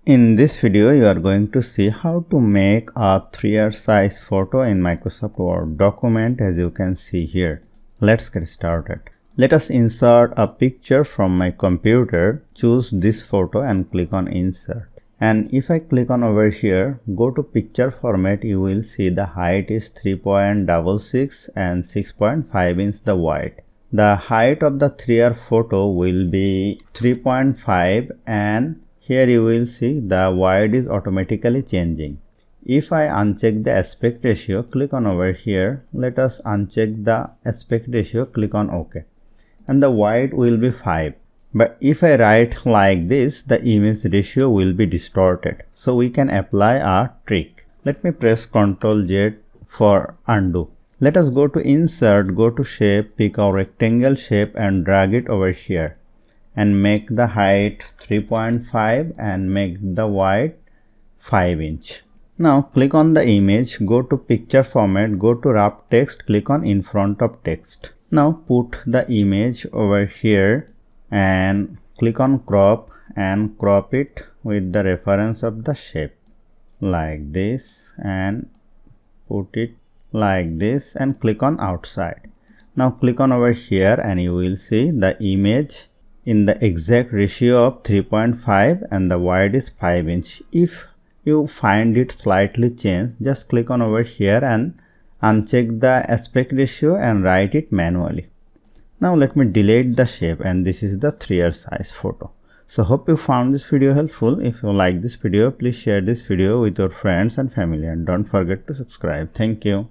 In this video, you are going to see how to make a 3-year size photo in Microsoft Word document, as you can see here. Let's get started. Let us insert a picture from my computer. Choose this photo and click on insert. And if I click on over here, go to picture format, you will see the height is 3.66 and 6.5 inch the wide. The height of the 3-year photo will be 3.5 and here you will see the wide is automatically changing. If I uncheck the aspect ratio, click on over here. Let us uncheck the aspect ratio, click on OK. And the wide will be 5. But if I write like this, the image ratio will be distorted. So we can apply a trick. Let me press Ctrl Z for undo. Let us go to insert, go to shape, pick a rectangle shape and drag it over here. And make the height 3.5 and make the wide 5 inch. Now click on the image, go to picture format, go to wrap text, click on in front of text. Now put the image over here and click on crop and crop it with the reference of the shape like this and put it like this and click on outside. Now click on over here and you will see the image in the exact ratio of 3.5 and the wide is 5 inch. If you find it slightly changed, just click on over here and uncheck the aspect ratio and write it manually. Now let me delete the shape, and this is the 3-year size photo. So hope you found this video helpful. If you like this video, please share this video with your friends and family and don't forget to subscribe. Thank you.